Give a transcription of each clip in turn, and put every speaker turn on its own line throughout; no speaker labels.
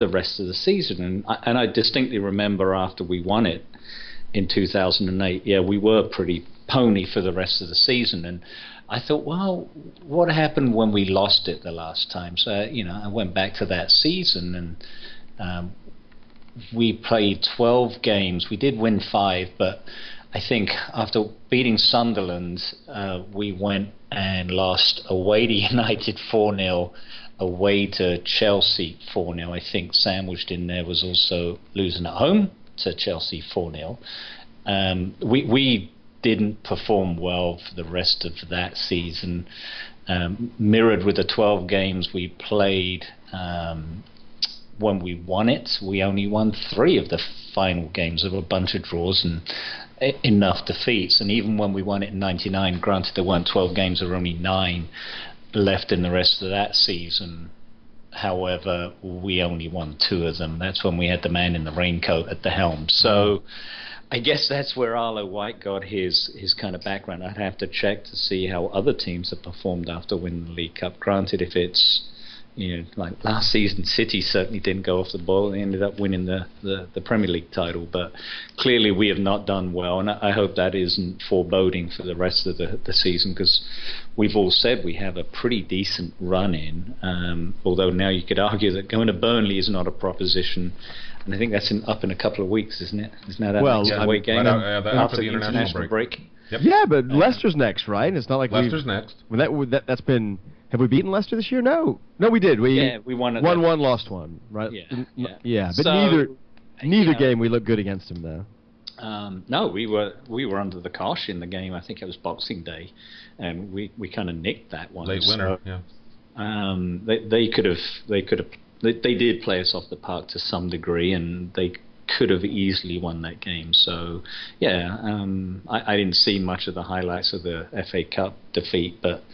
the rest of the season. And I distinctly remember after we won it in 2008, yeah, we were pretty pony for the rest of the season. And I thought, well, what happened when we lost it the last time? So, I went back to that season, and we played 12 games. We did win 5, but I think after beating Sunderland, we went and lost away to United 4-0, away to Chelsea 4-0. I think sandwiched in there was also losing at home to Chelsea 4-0. We didn't perform well for the rest of that season. Mirrored with the 12 games we played when we won it, we only won 3 of the final games. There were a bunch of draws and enough defeats. And even when we won it in 99, granted there weren't 12 games, there were only 9 left in the rest of that season. However, we only won 2 of them. That's when we had the man in the raincoat at the helm. So I guess that's where Arlo White got his kind of background. I'd have to check to see how other teams have performed after winning the League Cup. Granted, if it's like last season, City certainly didn't go off the ball. They ended up winning the Premier League title. But clearly we have not done well, and I hope that isn't foreboding for the rest of the season, because we've all said we have a pretty decent run in. Although now you could argue that going to Burnley is not a proposition. And I think that's up in a couple of weeks, isn't it? Isn't that that away game
after the international break?
Yep. Yeah, but Leicester's next, right? It's not like
Leicester's next.
That's been. Have we beaten Leicester this year? No, we did.
We won.
Won one, lost one, right? Yeah. But so, neither game we looked good against them, though.
No, we were under the cosh in the game. I think it was Boxing Day, and we kind of nicked that one.
Late winner.
They did play us off the park to some degree, and they could have easily won that game. So, I didn't see much of the highlights of the FA Cup defeat, but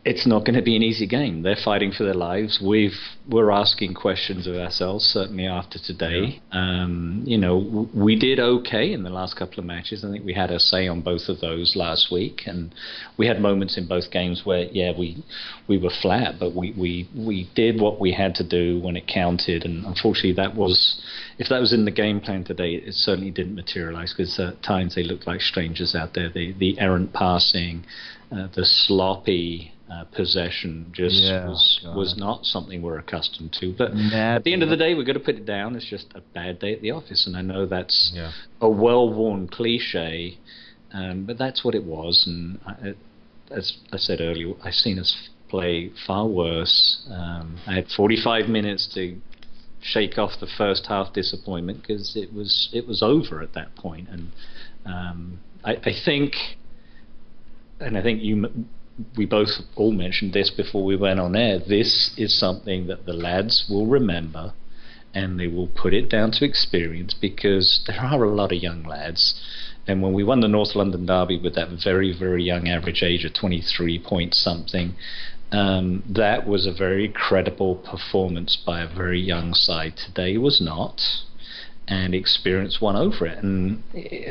it's not going to be an easy game. They're fighting for their lives. We're asking questions of ourselves, certainly after today. We did okay in the last couple of matches. I think we had a say on both of those last week, and we had moments in both games where, we were flat, but we did what we had to do when it counted. And unfortunately, if that was in the game plan today, it certainly didn't materialize, because at times they looked like strangers out there. The errant passing, the sloppy possession was not something we're accustomed to. But at the end of the day, we've got to put it down. It's just a bad day at the office, and I know that's a well-worn cliche, but that's what it was. And as I said earlier, I've seen us play far worse. I had 45 minutes to shake off the first half disappointment, because it was over at that point. And I think we both all mentioned this before we went on air. This is something that the lads will remember, and they will put it down to experience, because there are a lot of young lads. And when we won the North London Derby with that very, very young average age of 23 point something, that was a very credible performance by a very young side. Today was not. And experience won over it. And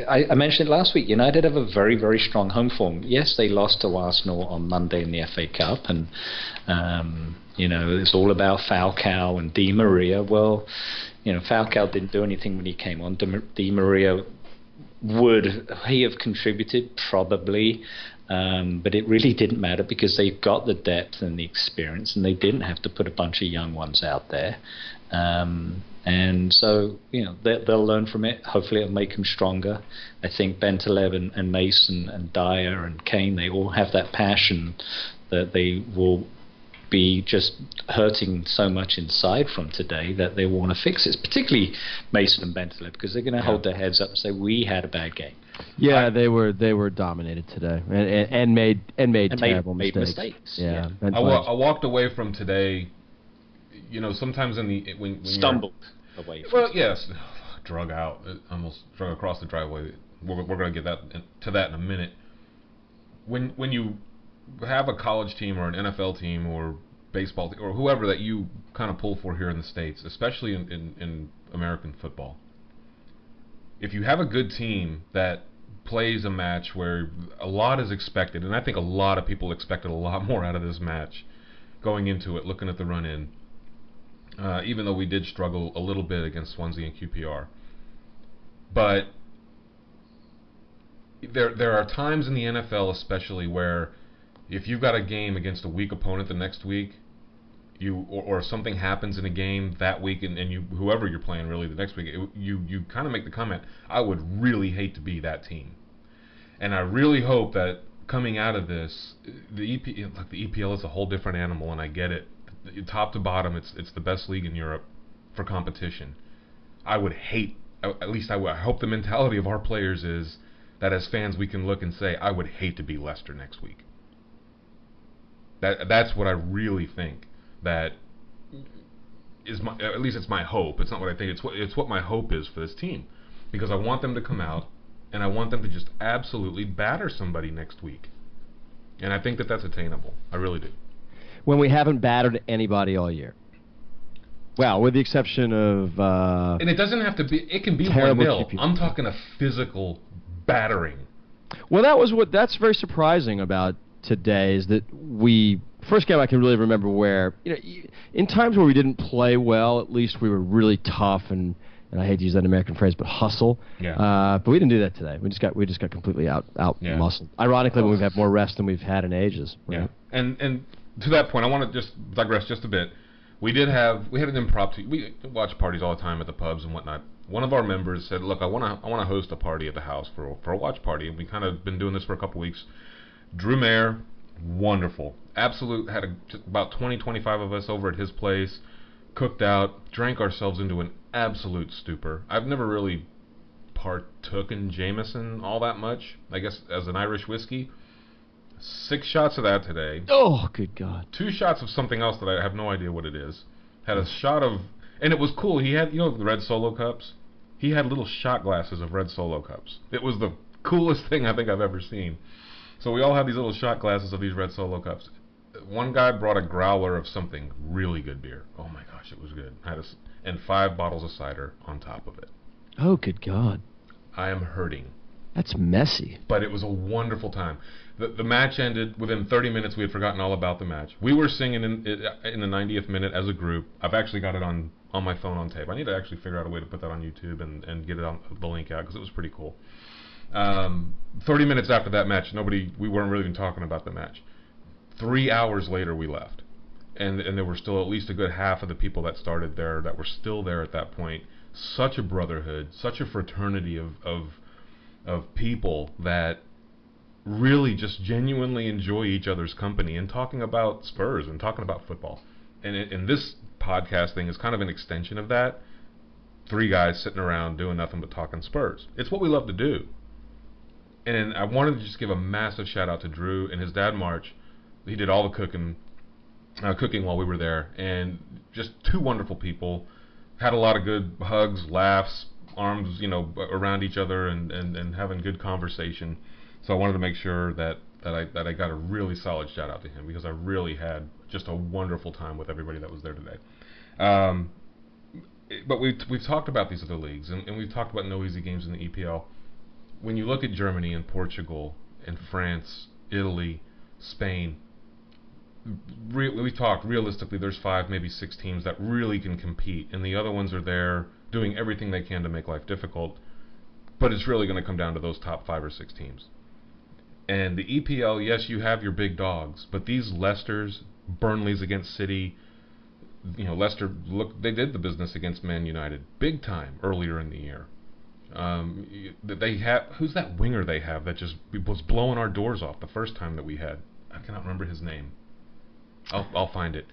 I mentioned it last week, United have a very, very strong home form. Yes, they lost to Arsenal on Monday in the FA Cup, and it's all about Falcao and Di Maria. Well, Falcao didn't do anything when he came on. Di Maria, would he have contributed? Probably. But it really didn't matter, because they've got the depth and the experience, and they didn't have to put a bunch of young ones out there. And so, they'll learn from it. Hopefully it'll make them stronger. I think Bentaleb and Mason and Dyer and Kane, they all have that passion that they will be just hurting so much inside from today that they want to fix it. Particularly Mason and Bentaleb, because they're going to hold their heads up and say, we had a bad game.
Yeah, they were dominated today and made terrible mistakes.
Yeah. I walked away from today. Sometimes when
stumbled away.
Well, yes, drug out, almost drug across the driveway. We're going to get to that in a minute. When you have a college team or an NFL team or baseball team or whoever that you kind of pull for here in the States, especially in American football, if you have a good team that plays a match where a lot is expected, and I think a lot of people expected a lot more out of this match going into it, looking at the run-in, even though we did struggle a little bit against Swansea and QPR. But there are times in the NFL especially where if you've got a game against a weak opponent the next week, or something happens in a game that week, and you, whoever you're playing really the next week, you kind of make the comment, I would really hate to be that team. And I really hope that coming out of this, the EPL is a whole different animal, and I get it. Top to bottom, it's the best league in Europe for competition. I would hate, at least I hope the mentality of our players is that as fans we can look and say, I would hate to be Leicester next week. That's what I really think. That is at least it's my hope. It's not what I think. It's what my hope is for this team, because I want them to come out and I want them to just absolutely batter somebody next week, and I think that that's attainable. I really do.
When we haven't battered anybody all year. Well, with the exception of
and it doesn't have to be. It can be 1-0. I'm talking a physical battering.
Well, that's very surprising about today is that first game I can really remember where, in times where we didn't play well, at least we were really tough and I hate to use that American phrase, but hustle.
Yeah.
But we didn't do that today. We just got completely out muscled. Ironically, when we've had more rest than we've had in ages. Right?
Yeah. And to that point, I want to just digress just a bit. We had an impromptu. We watch parties all the time at the pubs and whatnot. One of our members said, "Look, I want to host a party at the house for a watch party." And we kind of been doing this for a couple weeks. Drew Mayer, wonderful. Absolute, had about 20-25 of us over at his place, cooked out, drank ourselves into an absolute stupor. I've never really partook in Jameson all that much, I guess, as an Irish whiskey. 6 shots of that today.
Oh, good God.
2 shots of something else that I have no idea what it is. Had a shot of, and it was cool, he had, the red Solo cups? He had little shot glasses of red Solo cups. It was the coolest thing I think I've ever seen. So we all had these little shot glasses of these red Solo cups. One guy brought a growler of something really good beer. Oh my gosh, it was good. And 5 bottles of cider on top of it.
Oh, good God.
I am hurting.
That's messy.
But it was a wonderful time. The match ended within 30 minutes. We had forgotten all about the match. We were singing in the 90th minute as a group. I've actually got it on my phone on tape. I need to actually figure out a way to put that on YouTube and get it on the link out because it was pretty cool. 30 minutes after that match, we weren't really even talking about the match. 3 hours later, we left, and there were still at least a good half of the people that started there that were still there at that point. Such a brotherhood, such a fraternity of people that really just genuinely enjoy each other's company and talking about Spurs and talking about football. And this podcast thing is kind of an extension of that. 3 guys sitting around doing nothing but talking Spurs. It's what we love to do. And I wanted to just give a massive shout out to Drew and his dad March. He did all the cooking while we were there, and just 2 wonderful people. Had a lot of good hugs, laughs, arms, around each other, and having good conversation. So I wanted to make sure that I got a really solid shout out to him because I really had just a wonderful time with everybody that was there today. But we've talked about these other leagues, and we've talked about no easy games in the EPL. When you look at Germany and Portugal and France, Italy, Spain, we talked realistically there's 5, maybe 6 teams that really can compete, and the other ones are there doing everything they can to make life difficult. But it's really going to come down to those top 5 or 6 teams. And the EPL, yes, you have your big dogs, but these Leicesters, Burnleys against City, Leicester, look, they did the business against Man United big time earlier in the year. They have, who's that winger they have that just was blowing our doors off the first time that we had? I cannot remember his name. I'll find it.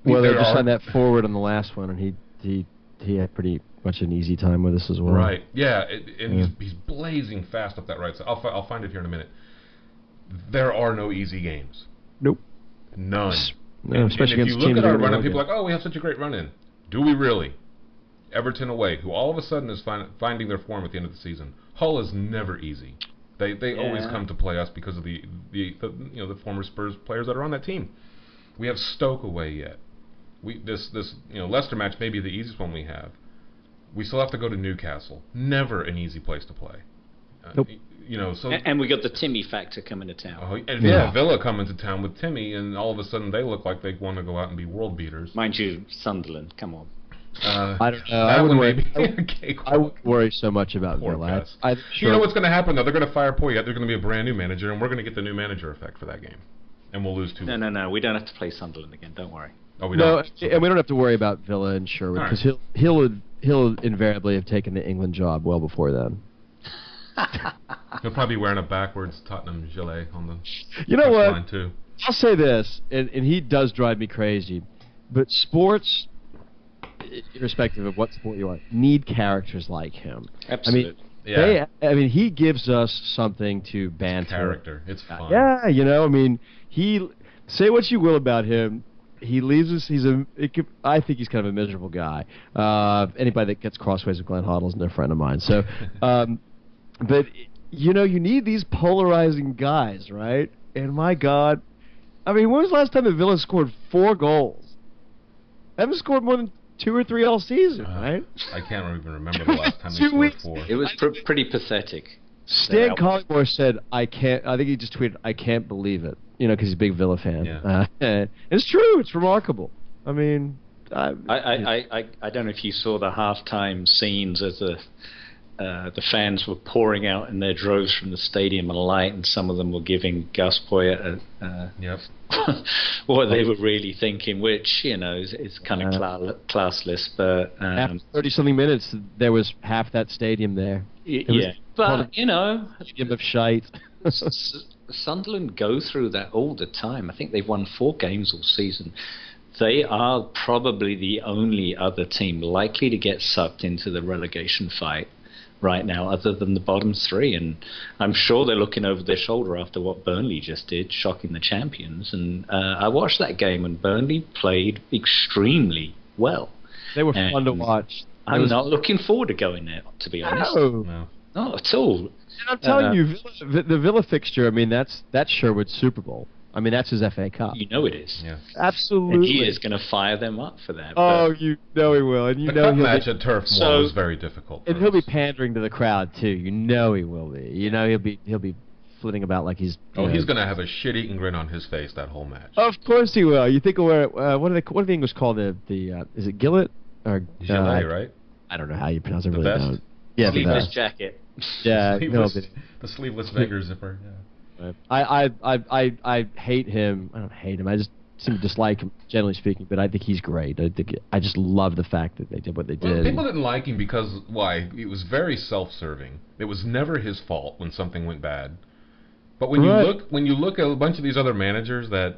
Well, they just signed that forward on the last one, and he had pretty much an easy time with us as well.
Right. Yeah, he's blazing fast up that right side. I'll find it here in a minute. There are no easy games.
Nope.
None.
No, especially
and if
against
you look
teams
at our
that
run-in, people are like, oh, we have such a great run-in. Do we really? Everton away, who all of a sudden is finding their form at the end of the season. Hull is never easy. They always come to play us because of the former Spurs players that are on that team. We have Stoke away yet. This Leicester match may be the easiest one we have. We still have to go to Newcastle. Never an easy place to play.
Nope.
So
and we got the Timmy factor coming to town.
And Villa coming to town with Timmy, and all of a sudden they look like they want to go out and be world beaters.
Mind you, Sunderland, come on.
I don't know. I wouldn't worry so much about Villa.
You know what's going to happen, though? They're going to fire Poyet. There's going to be a brand new manager, and we're going to get the new manager effect for that game. And we'll lose 2-1.
No. We don't have to play Sunderland again. Don't worry.
Oh, we don't?
And we don't have to worry about Villa and Sherwood, because he'll invariably have taken the England job well before then.
He'll probably be wearing a backwards Tottenham gilet on the
You know what?
line too.
I'll say this, and he does drive me crazy, but sports, irrespective of what sport you are, need characters like him.
Absolutely.
He gives us something to banter.
Character. It's fun.
Yeah, say what you will about him. He leaves us. I think he's kind of a miserable guy. Anybody that gets crossways with Glenn Hoddle is no friend of mine. So, but you need these polarizing guys, right? And my God, when was the last time the Villa scored 4 goals? They haven't scored more than 2 or 3 all season, right?
I can't even remember the last time they scored 4.
It was pretty pathetic.
Stan Collymore said, I think he just tweeted, "I can't believe it," because he's a big Villa fan.
Yeah.
It's true. It's remarkable. I don't
know if you saw the halftime scenes as the fans were pouring out in their droves from the stadium and light, and some of them were giving Gus Poyet what they were really thinking, which is kind of classless. But
after 30-something minutes, there was half that stadium there.
But
stadium of shite.
Sunderland go through that all the time. I think they've won 4 games all season. They are probably the only other team likely to get sucked into the relegation fight right now, other than the bottom 3, and I'm sure they're looking over their shoulder after what Burnley just did, shocking the champions. And I watched that game, and Burnley played extremely well.
They were fun to watch.
I'm not looking forward to going there, to be honest.
No.
Not at all.
And I'm telling you, the Villa fixture, that's Sherwood's Super Bowl. That's his FA Cup.
It is.
Yeah.
Absolutely.
And he is going to fire them up for that.
Oh, he will. And
the cup match at Turf Moor was very difficult.
And he'll be pandering to the crowd too. He will be. He'll be flitting about like he's.
He's going to have a shit-eating grin on his face that whole match.
Of course he will. You think of what are the English call is it Gillet or
Gilet, right?
I don't know how you pronounce it.
The
really
vest?
don't. Yeah,
sleeveless jacket.
Yeah,
the sleeveless Wenger zipper. Yeah.
I hate him. I don't hate him. I just seem to dislike him, generally speaking. But I think he's great. I just love the fact that they did what they did.
People didn't like him because why? It was very self-serving. It was never his fault when something went bad. But when you look at a bunch of these other managers, that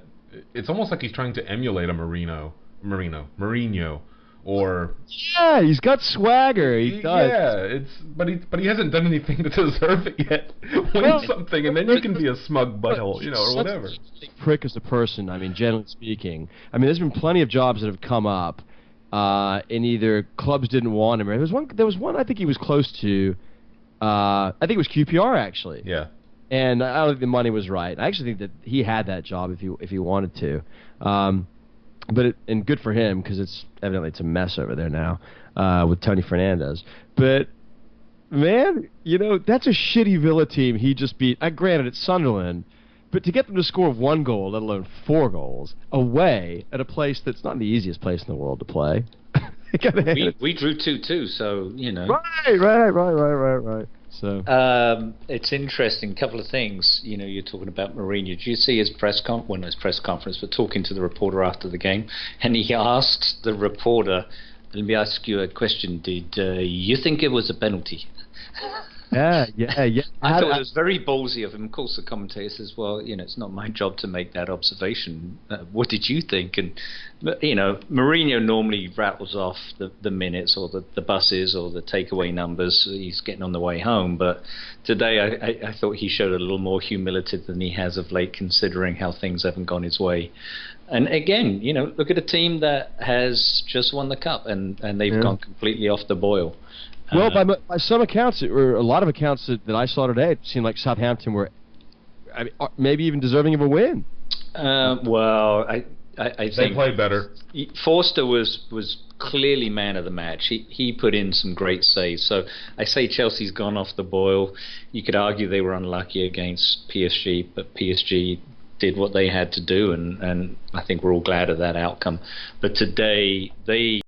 it's almost like he's trying to emulate a Mourinho, or
he's got swagger. He does.
Yeah, but he hasn't done anything to deserve it yet. Win something, and then you can be a smug butthole, or whatever.
Prick as a person. Generally speaking, there's been plenty of jobs that have come up, and either clubs didn't want him. Or there was one I think he was close to. I think it was QPR actually.
Yeah.
And I don't think the money was right. I actually think that he had that job if he wanted to. And good for him, because it's a mess over there now with Tony Fernandez. But man, that's a shitty Villa team he just beat. Granted, it's Sunderland, but to get them to score 1 goal, let alone 4 goals, away at a place that's not the easiest place in the world to play.
we drew 2-2, so
Right. So
it's interesting. Couple of things. You're talking about Mourinho. Did you see his press conference, but talking to the reporter after the game, and he asked the reporter, "Let me ask you a question. Did you think it was a penalty?"
Yeah.
I thought it was very ballsy of him. Of course, the commentator says, "Well, it's not my job to make that observation. What did you think?" And Mourinho normally rattles off the minutes or the buses or the takeaway numbers. He's getting on the way home. But today, I thought he showed a little more humility than he has of late, considering how things haven't gone his way. And again, look at a team that has just won the cup and they've gone completely off the boil.
Well, by some accounts, or a lot of accounts that I saw today, it seemed like Southampton were maybe even deserving of a win.
I
They
think
played better.
Forster was clearly man of the match. He put in some great saves. So I say Chelsea's gone off the boil. You could argue they were unlucky against PSG, but PSG did what they had to do, and I think we're all glad of that outcome. But today, they